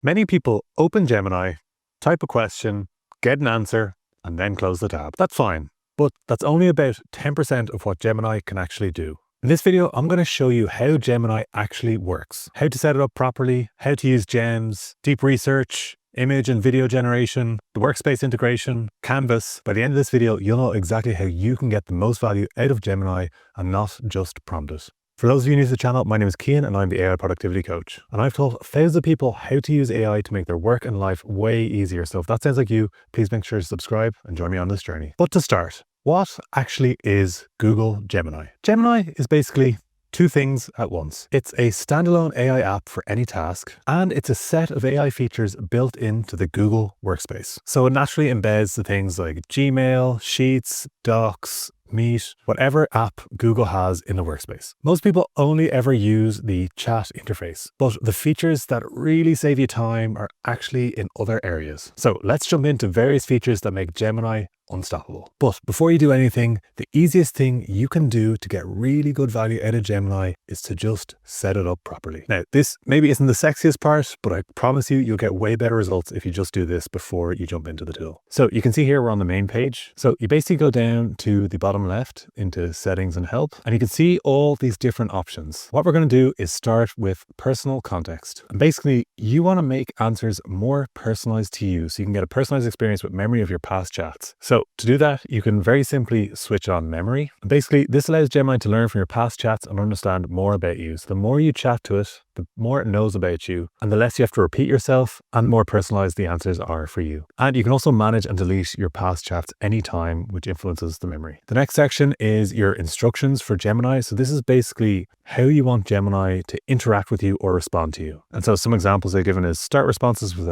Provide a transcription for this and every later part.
Many people open Gemini, type a question, get an answer, and then close the tab. That's fine, but that's only about 10% of what Gemini can actually do. In this video, I'm going to show you how Gemini actually works, how to set it up properly, how to use gems, deep research, image and video generation, the Workspace integration, Canvas. By the end of this video, you'll know exactly how you can get the most value out of Gemini and not just prompt it. For those of you new to the channel, my name is Cian and I'm the AI Productivity Coach. And I've taught thousands of people how to use AI to make their work and life way easier. So if that sounds like you, please make sure to subscribe and join me on this journey. But to start, what actually is Google Gemini? Gemini is basically two things at once. It's a standalone AI app for any task, and it's a set of AI features built into the Google Workspace. So it naturally embeds the things like Gmail, Sheets, Docs, Meet, whatever app Google has in the Workspace. Most people only ever use the chat interface, but the features that really save you time are actually in other areas. So let's jump into various features that make Gemini unstoppable. But before you do anything, the easiest thing you can do to get really good value out of Gemini is to just set it up properly. Now, this maybe isn't the sexiest part, but I promise you'll get way better results if you just do this before you jump into the tool. So you can see here we're on the main page. So you basically go down to the bottom left into settings and help, and you can see all these different options. What we're going to do is start with personal context. And basically, you want to make answers more personalized to you so you can get a personalized experience with memory of your past chats. So to do that, you can very simply switch on memory. And basically, this allows Gemini to learn from your past chats and understand more about you. So the more you chat to it, the more it knows about you, and the less you have to repeat yourself, and the more personalized the answers are for you. And you can also manage and delete your past chats anytime, which influences the memory. The next section is your instructions for Gemini. So this is basically how you want Gemini to interact with you or respond to you. And so some examples they've given is start responses with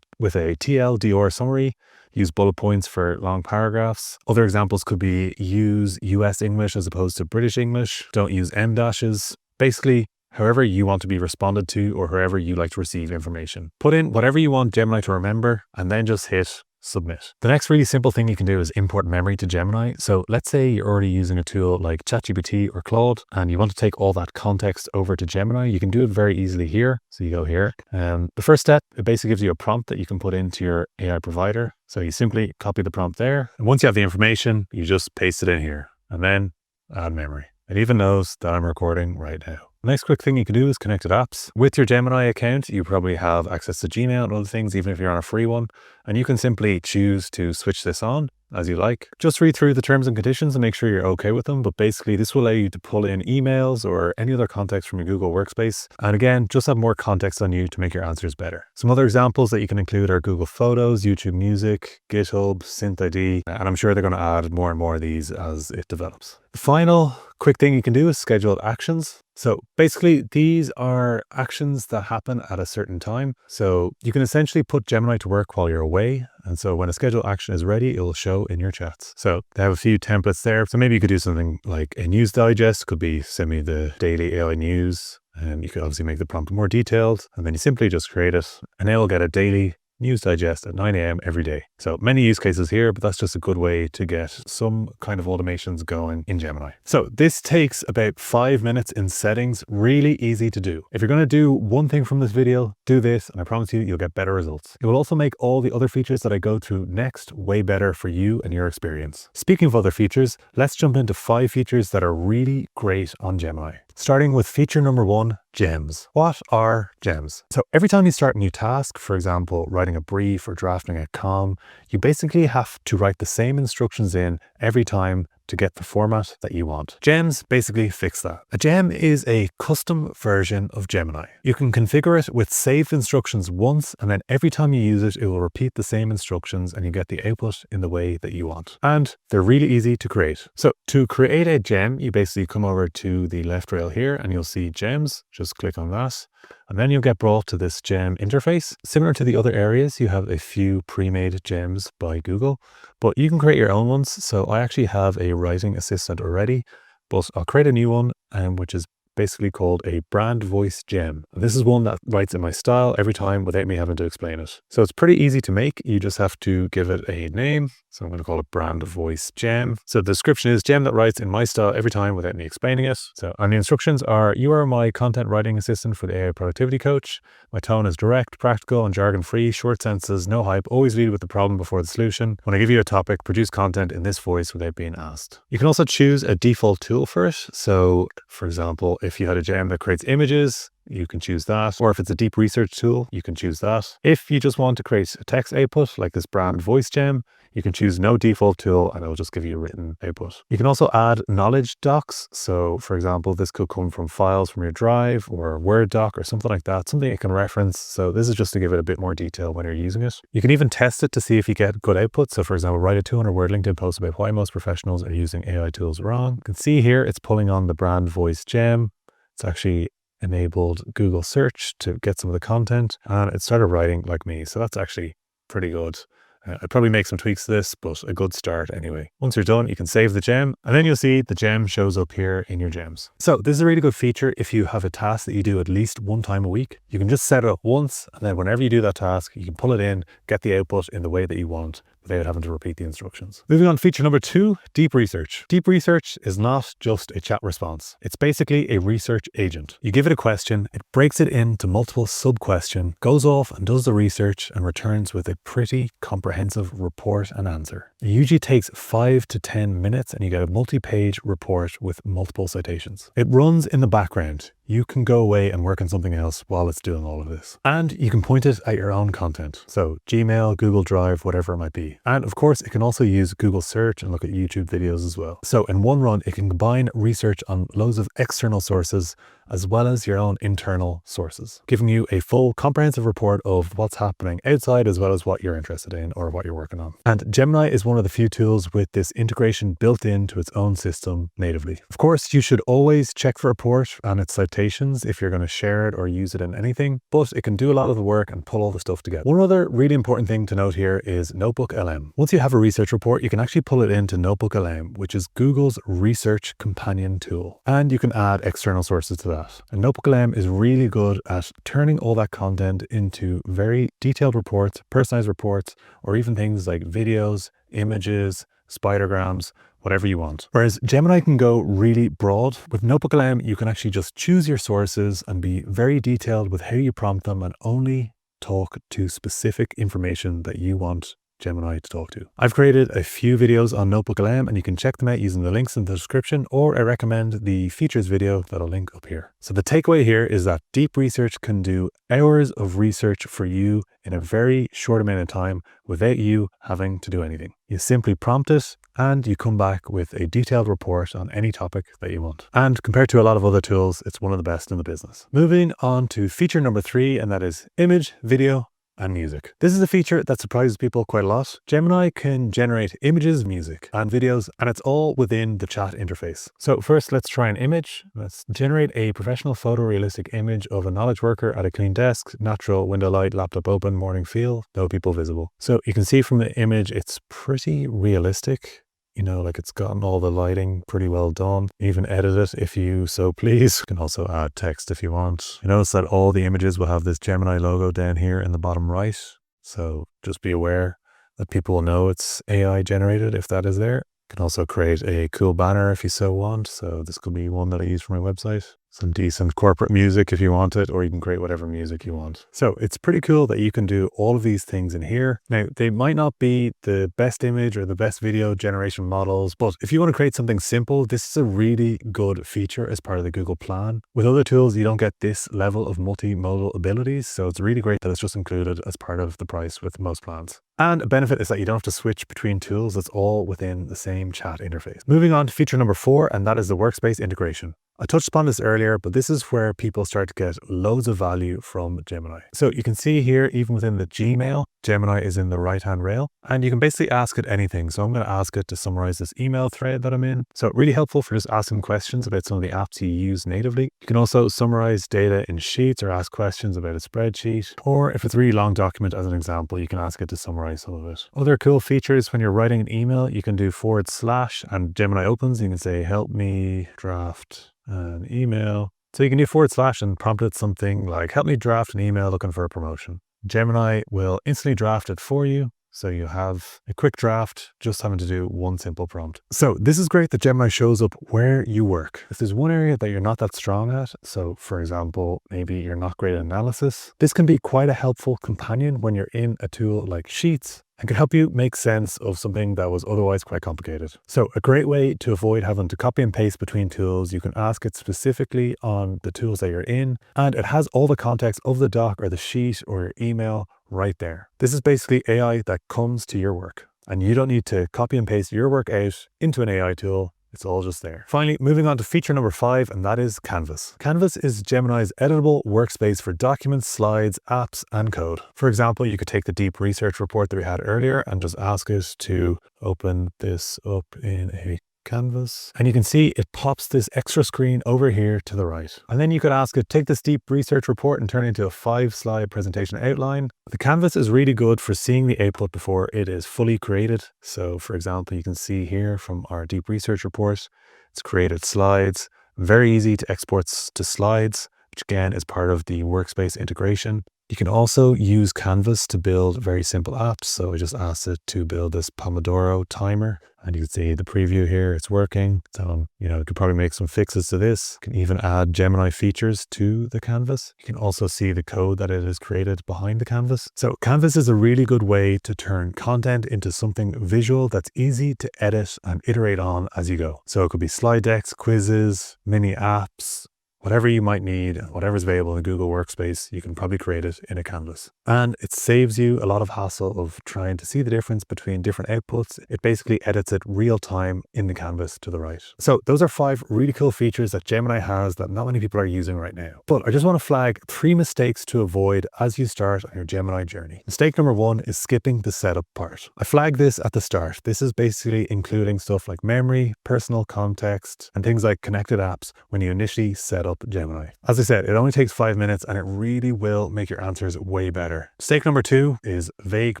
a TLDR summary, use bullet points for long paragraphs. Other examples could be use US English as opposed to British English. Don't use M dashes. Basically, however you want to be responded to or however you like to receive information. Put in whatever you want Gemini to remember and then just hit submit. The next really simple thing you can do is import memory to Gemini. So let's say you're already using a tool like ChatGPT or Claude and you want to take all that context over to Gemini. You can do it very easily here. So you go here. The first step, it basically gives you a prompt that you can put into your AI provider. So you simply copy the prompt there. And once you have the information, you just paste it in here and then add memory. It even knows that I'm recording right now. The next quick thing you can do is connect to apps. With your Gemini account, you probably have access to Gmail and other things, even if you're on a free one. And you can simply choose to switch this on as you like. Just read through the terms and conditions and make sure you're okay with them. But basically, this will allow you to pull in emails or any other context from your Google Workspace. And again, just have more context on you to make your answers better. Some other examples that you can include are Google Photos, YouTube Music, GitHub, SynthID, and I'm sure they're going to add more and more of these as it develops. The final quick thing you can do is schedule actions. So basically, these are actions that happen at a certain time. So you can essentially put Gemini to work while you're away. And so when a scheduled action is ready, it will show in your chats. So they have a few templates there. So maybe you could do something like a news digest, could be send me the daily AI news. And you could obviously make the prompt more detailed. And then you simply just create it and it will get a daily news digest at 9 a.m. every day. So many use cases here, but that's just a good way to get some kind of automations going in Gemini. So this takes about 5 minutes in settings, really easy to do. If you're going to do one thing from this video, do this, and I promise you, you'll get better results. It will also make all the other features that I go through next way better for you and your experience. Speaking of other features, let's jump into 5 features that are really great on Gemini. Starting with feature number 1, gems. What are gems? So every time you start a new task, for example, writing a brief or drafting a comm, you basically have to write the same instructions in every time to get the format that you want. Gems basically fix that. A gem is a custom version of Gemini. You can configure it with saved instructions once, and then every time you use it, it will repeat the same instructions and you get the output in the way that you want. And they're really easy to create. So to create a gem, you basically come over to the left rail here and you'll see gems. Just click on that. And then you'll get brought to this gem interface. Similar to the other areas, you have a few pre-made gems by Google, but you can create your own ones. So I actually have a writing assistant already, but I'll create a new one, which is basically called a brand voice gem. And this is one that writes in my style every time without me having to explain it. So it's pretty easy to make. You just have to give it a name. So I'm going to call it brand voice gem. So the description is gem that writes in my style every time without me explaining it. So, and the instructions are, you are my content writing assistant for the AI productivity coach. My tone is direct, practical, and jargon-free, short sentences, no hype, always lead with the problem before the solution. When I give you a topic, produce content in this voice without being asked. You can also choose a default tool for it. So, for example, if you had a gem that creates images, you can choose that. Or if it's a deep research tool, you can choose that. If you just want to create a text output, like this brand voice gem, you can choose no default tool and it'll just give you a written output. You can also add knowledge docs. So for example, this could come from files from your drive or a Word doc or something like that, something you can reference. So this is just to give it a bit more detail when you're using it. You can even test it to see if you get good output. So for example, write a 200-word LinkedIn post about why most professionals are using AI tools wrong. You can see here, it's pulling on the brand voice gem. It's actually enabled Google search to get some of the content and it started writing like me. So that's actually pretty good. I'd probably make some tweaks to this, but a good start anyway. Once you're done, you can save the gem and then you'll see the gem shows up here in your gems. So this is a really good feature if you have a task that you do at least one time a week. You can just set it up once and then whenever you do that task, you can pull it in, get the output in the way that you want without having to repeat the instructions. Moving on to feature number 2, deep research. Deep research is not just a chat response. It's basically a research agent. You give it a question, it breaks it into multiple sub-questions, goes off and does the research and returns with a pretty comprehensive report and answer. It usually takes 5 to 10 minutes and you get a multi-page report with multiple citations. It runs in the background. You can go away and work on something else while it's doing all of this. And you can point it at your own content. So Gmail, Google Drive, whatever it might be. And of course, it can also use Google search and look at YouTube videos as well. So in one run, it can combine research on loads of external sources as well as your own internal sources, giving you a full comprehensive report of what's happening outside as well as what you're interested in or what you're working on. And Gemini is one of the few tools with this integration built into its own system natively. Of course, you should always check the report and its citations if you're going to share it or use it in anything, but it can do a lot of the work and pull all the stuff together. One other really important thing to note here is NotebookLM. Once you have a research report, you can actually pull it into NotebookLM, which is Google's research companion tool. And you can add external sources to that. And NotebookLM is really good at turning all that content into very detailed reports, personalized reports, or even things like videos, images, spidergrams, whatever you want. Whereas Gemini can go really broad. With NotebookLM, you can actually just choose your sources and be very detailed with how you prompt them and only talk to specific information that you want Gemini to talk to. I've created a few videos on NotebookLM and you can check them out using the links in the description, or I recommend the features video that I'll link up here. So the takeaway here is that deep research can do hours of research for you in a very short amount of time without you having to do anything. You simply prompt it and you come back with a detailed report on any topic that you want. And compared to a lot of other tools, it's one of the best in the business. Moving on to feature number 3, and that is image, video, and music. This is a feature that surprises people quite a lot. Gemini can generate images, music, and videos, and it's all within the chat interface. So first, let's try an image. Let's generate a professional photorealistic image of a knowledge worker at a clean desk, natural window light, laptop open, morning feel, no people visible. So you can see from the image, it's pretty realistic. You know, like it's gotten all the lighting pretty well done. Even edit it if you so please. You can also add text if you want. You notice that all the images will have this Gemini logo down here in the bottom right. So just be aware that people will know it's AI generated if that is there. You can also create a cool banner if you so want. So this could be one that I use for my website. Some decent corporate music if you want it, or you can create whatever music you want. So it's pretty cool that you can do all of these things in here. Now, they might not be the best image or the best video generation models, but if you want to create something simple, this is a really good feature as part of the Google plan. With other tools, you don't get this level of multimodal abilities. So it's really great that it's just included as part of the price with most plans. And a benefit is that you don't have to switch between tools. It's all within the same chat interface. Moving on to feature number 4, and that is the workspace integration. I touched upon this earlier, but this is where people start to get loads of value from Gemini. So you can see here, even within the Gmail, Gemini is in the right-hand rail, and you can basically ask it anything. So I'm going to ask it to summarize this email thread that I'm in. So really helpful for just asking questions about some of the apps you use natively. You can also summarize data in sheets or ask questions about a spreadsheet. Or if it's a really long document, as an example, you can ask it to summarize some of it. Other cool features, when you're writing an email, you can do / and Gemini opens. You can say, help me draft an email So you can do / and prompt it something like, help me draft an email looking for a promotion. Gemini will instantly draft it for you. So you have a quick draft, just having to do one simple prompt. So this is great that Gemini shows up where you work. If there's one area that you're not that strong at, so for example, maybe you're not great at analysis, this can be quite a helpful companion when you're in a tool like Sheets and can help you make sense of something that was otherwise quite complicated. So a great way to avoid having to copy and paste between tools, you can ask it specifically on the tools that you're in, and it has all the context of the doc or the sheet or your email right there. This is basically AI that comes to your work, and you don't need to copy and paste your work out into an AI tool. It's all just there. Finally, moving on to feature number 5, and that is Canvas. Canvas is Gemini's editable workspace for documents, slides, apps, and code. For example, you could take the deep research report that we had earlier and just ask it to open this up in a Canvas, and you can see it pops this extra screen over here to the right. And then you could ask it, take this deep research report and turn it into a 5-slide presentation outline. The Canvas is really good for seeing the output before it is fully created. So for example, you can see here from our deep research report, it's created slides, very easy to export to slides, which again is part of the Workspace integration. You can also use Canvas to build very simple apps. So I just asked it to build this Pomodoro timer, and you can see the preview here, it's working. So, you could probably make some fixes to this. You can even add Gemini features to the Canvas. You can also see the code that it has created behind the Canvas. So Canvas is a really good way to turn content into something visual that's easy to edit and iterate on as you go. So it could be slide decks, quizzes, mini apps, whatever you might need, whatever's available in Google Workspace, you can probably create it in a Canvas. And it saves you a lot of hassle of trying to see the difference between different outputs. It basically edits it real time in the Canvas to the right. So those are 5 really cool features that Gemini has that not many people are using right now. But I just want to flag 3 mistakes to avoid as you start on your Gemini journey. Mistake number 1 is skipping the setup part. I flagged this at the start. This is basically including stuff like memory, personal context, and things like connected apps when you initially set up Gemini. As I said, it only takes 5 minutes and it really will make your answers way better. Mistake number 2 is vague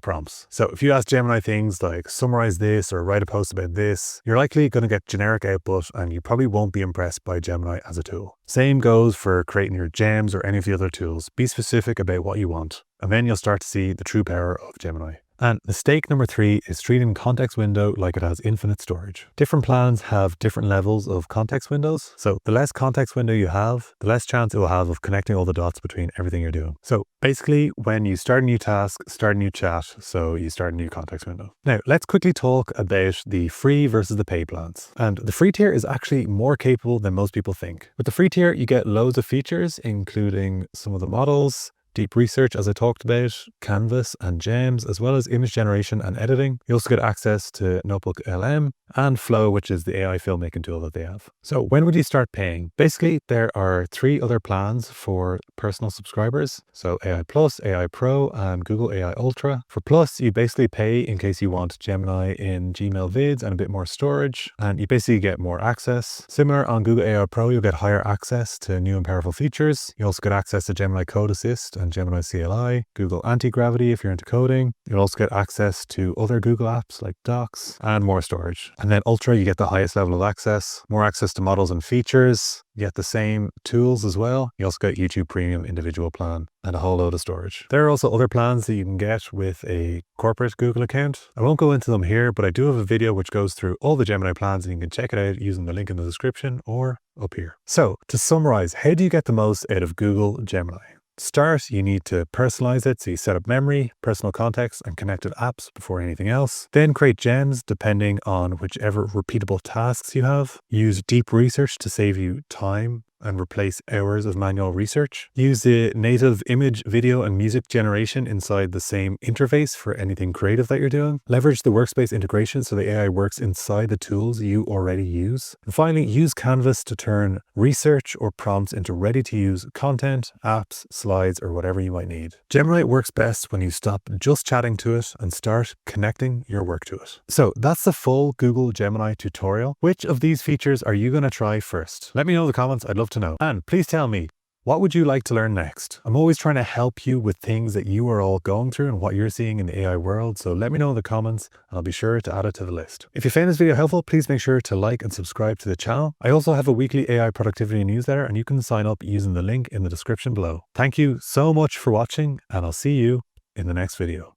prompts. So if you ask Gemini things like summarize this or write a post about this, you're likely going to get generic output and you probably won't be impressed by Gemini as a tool. Same goes for creating your gems or any of the other tools. Be specific about what you want, and then you'll start to see the true power of Gemini. And mistake number 3 is treating context window like it has infinite storage. Different plans have different levels of context windows. So the less context window you have, the less chance it will have of connecting all the dots between everything you're doing. So basically, when you start a new task, start a new chat, so you start a new context window. Now, let's quickly talk about the free versus the pay plans. And the free tier is actually more capable than most people think. With the free tier, you get loads of features, including some of the models, deep research, as I talked about, Canvas and Gems, as well as image generation and editing. You also get access to NotebookLM and Flow, which is the AI filmmaking tool that they have. So when would you start paying? Basically, there are 3 other plans for personal subscribers. So AI Plus, AI Pro, and Google AI Ultra. For Plus, you basically pay in case you want Gemini in Gmail vids and a bit more storage, and you basically get more access. Similar on Google AI Pro, you'll get higher access to new and powerful features. You also get access to Gemini Code Assist and Gemini CLI, Google Anti-Gravity if you're into coding. You'll also get access to other Google apps like Docs and more storage. And then Ultra, you get the highest level of access, more access to models and features. You get the same tools as well. You also get YouTube Premium individual plan and a whole load of storage. There are also other plans that you can get with a corporate Google account. I won't go into them here, but I do have a video which goes through all the Gemini plans and you can check it out using the link in the description or up here. So to summarize, how do you get the most out of Google Gemini? To start, you need to personalize it, so you set up memory, personal context, and connected apps before anything else. Then create gems depending on whichever repeatable tasks you have. Use deep research to save you time and replace hours of manual research. Use the native image, video, and music generation inside the same interface for anything creative that you're doing. Leverage the Workspace integration so the AI works inside the tools you already use. And finally, use Canvas to turn research or prompts into ready-to-use content, apps, slides, or whatever you might need. Gemini works best when you stop just chatting to it and start connecting your work to it. So that's the full Google Gemini tutorial. Which of these features are you going to try first? Let me know in the comments. I'd love to know. And please tell me, What would you like to learn next? I'm always trying to help you with things that you are all going through and what you're seeing in the AI world, so let me know in the comments and I'll be sure to add it to the list. If you found this video helpful, please make sure to like and subscribe to the channel. I also have a weekly AI productivity newsletter and you can sign up using the link in the description below. Thank you so much for watching and I'll see you in the next video.